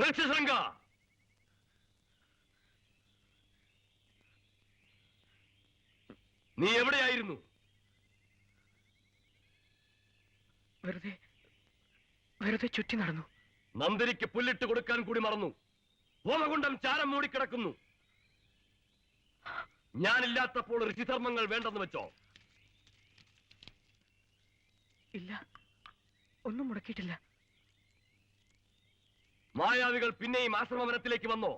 ഋഷിശൃംഗ, നീ എവിടെയായിരുന്നു? വെറുതെ ചുറ്റി നടന്നു. നന്ദിനിക്ക് പുല്ലിട്ട് കൊടുക്കാൻ കൂടി മറന്നു. ഹോമകുണ്ഡം ചാരം മൂടിക്കിടക്കുന്നു. ഞാനില്ലാത്തപ്പോൾ ഋഷിധർമ്മങ്ങൾ വേണ്ടെന്ന് വെച്ചോ? ഇല്ല, ഒന്നും മുടക്കിയിട്ടില്ല. മായാവികൾ പിന്നെയും ആശ്രമവനത്തിലേക്ക് വന്നോ?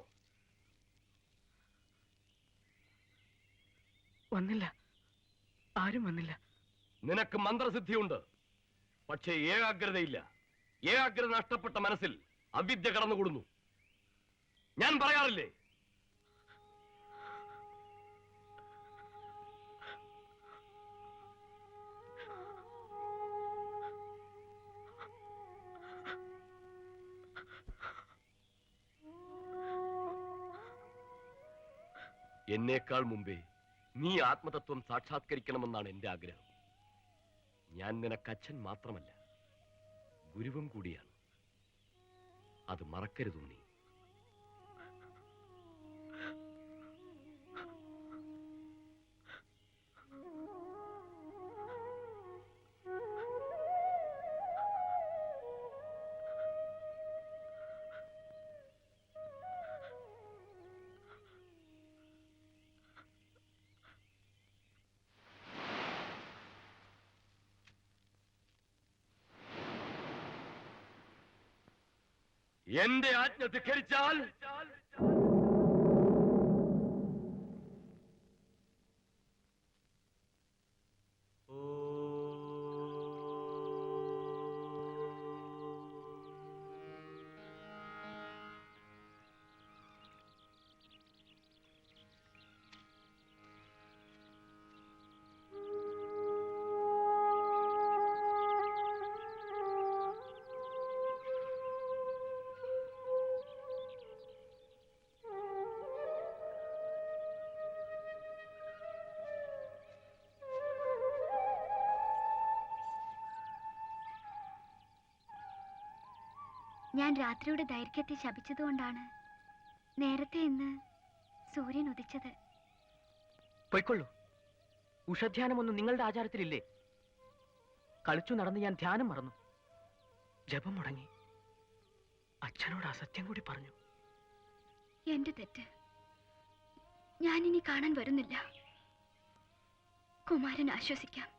വന്നില്ല, ആരും വന്നില്ല. നിനക്ക് മന്ത്രസിദ്ധിയുണ്ട്, പക്ഷേ ഏകാഗ്രതയില്ല. ഏകാഗ്രത നഷ്ടപ്പെട്ട മനസ്സിൽ അവിദ്യ കടന്നുകൂടുന്നു. ഞാൻ പറയാറില്ലേ, എന്നേക്കാൾ മുമ്പേ നീ ആത്മതത്വം സാക്ഷാത്കരിക്കണമെന്നാണ് എന്റെ ആഗ്രഹം. ഞാൻ നിനക്ക് അച്ഛൻ മാത്രമല്ല, ഗുരുവും കൂടിയാണ്. അത് മറക്കരുത് നീ. എന്റെ ആജ്ഞ ധിക്കരിച്ചാൽ ഞാൻ രാത്രിയുടെ ദൈർഘ്യത്തെ ശപിച്ചതുകൊണ്ടാണ് നേരത്തെ ഇന്ന് സൂര്യൻ ഉദിച്ചത്. പൊയ്ക്കൊള്ളൂ. ഉഷധ്യാനമൊന്നും നിങ്ങളുടെ ആചാരത്തിലില്ലേ? കളിച്ചു നടന്ന് ഞാൻ ധ്യാനം മറന്നു. ജപം മുടങ്ങി. അച്ഛനോട് അസത്യം കൂടി പറഞ്ഞു. എന്റെ തെറ്റ്. ഞാനിനി കാണാൻ വരുന്നില്ല. കുമാരൻ ആശ്വസിക്കാം.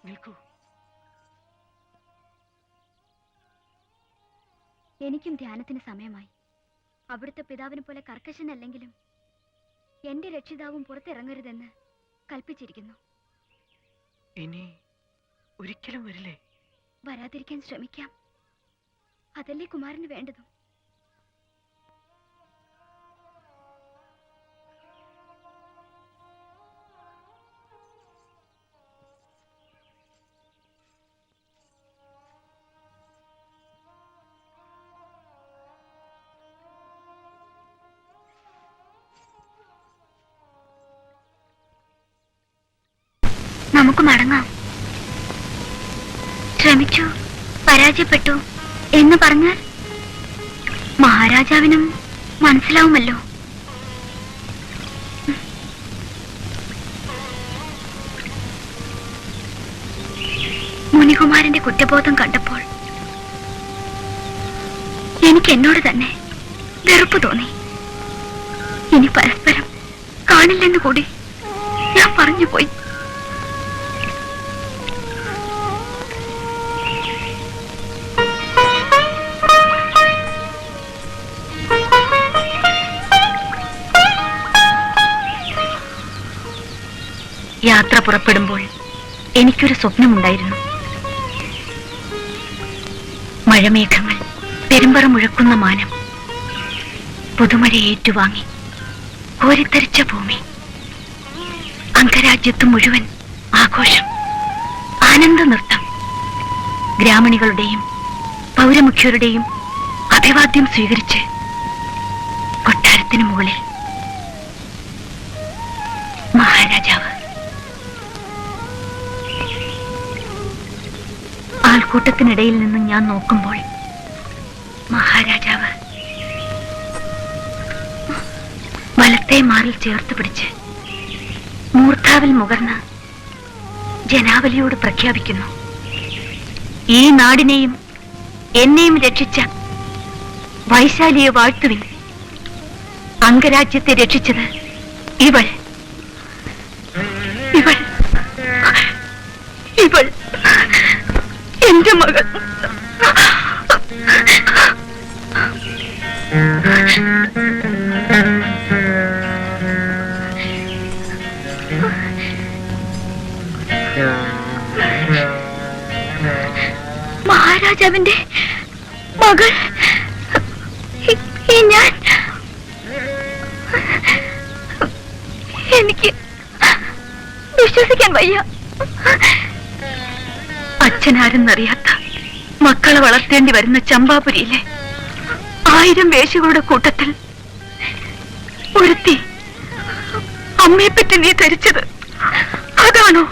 നിൽക്കൂ. എനിക്കും ധ്യാനത്തിന് സമയമായി. അവിടുത്തെ പിതാവിനെ പോലെ കർക്കശനല്ലെങ്കിലും എന്റെ രക്ഷിതാവും പുറത്തിറങ്ങരുതെന്ന് കൽപ്പിച്ചിരിക്കുന്നു. ഇനി ഒരിക്കലും വരില്ലേ? വരാതിരിക്കാൻ ശ്രമിക്കാം. അതല്ലേ കുമാരന് വേണ്ടതും. നമുക്ക് മടങ്ങാം. ശ്രമിച്ചു, പരാജയപ്പെട്ടു എന്ന് പറഞ്ഞാൽ മഹാരാജാവിനും മനസ്സിലാവുമല്ലോ. മുനികുമാരന്റെ കുറ്റബോധം കണ്ടപ്പോൾ എനിക്ക് എന്നോട് തന്നെ വെറുപ്പ് തോന്നി. ഇനി പരസ്പരം കാണില്ലെന്ന് കൂടി ഞാൻ പറഞ്ഞുപോയി. യാത്ര പുറപ്പെടുമ്പോൾ എനിക്കൊരു സ്വപ്നമുണ്ടായിരുന്നു. മഴമേഘങ്ങൾ പെരുമ്പറ മുഴക്കുന്ന മാനം, പുതുമഴ ഏറ്റുവാങ്ങി കോരിത്തരിച്ച ഭൂമി, അംഗരാജ്യത്ത് മുഴുവൻ ആഘോഷം, ആനന്ദ നൃത്തം, ഗ്രാമണികളുടെയും പൗരമുഖ്യരുടെയും അഭിവാദ്യം സ്വീകരിച്ച് കൊട്ടാരത്തിന് മുകളിൽ മഹാരാജാവ്. ജനക്കൂട്ടത്തിനിടയിൽ നിന്നും ഞാൻ നോക്കുമ്പോൾ മഹാരാജാവ് വലത്തെ മാറിൽ ചേർത്ത് പിടിച്ച് മൂർധാവിൽ മുകർന്ന് ജനാവലിയോട് പ്രഖ്യാപിക്കുന്നു, ഈ നാടിനെയും എന്നെയും രക്ഷിച്ച വൈശാലിയെ വാഴ്ത്തുവിൻ. അംഗരാജ്യത്തെ രക്ഷിച്ചത് ഇവൾ, ഇവൾ, ഇവൾ എന്റെ മകൾ. മഹാരാജാവിന്റെ മകൾ ഈ ഞാൻ. എനിക്ക് വിശ്വസിക്കാൻ വയ്യ. അച്ഛനാരെന്നറിയാത്ത മക്കളെ വളർത്തേണ്ടി വരുന്ന ചമ്പാപുരിയിലെ 1000 വേശ്യകളുടെ കൂട്ടത്തിൽ ഒരുത്തി അമ്മയെപ്പറ്റി നീ ധരിച്ചത് അതാണോ?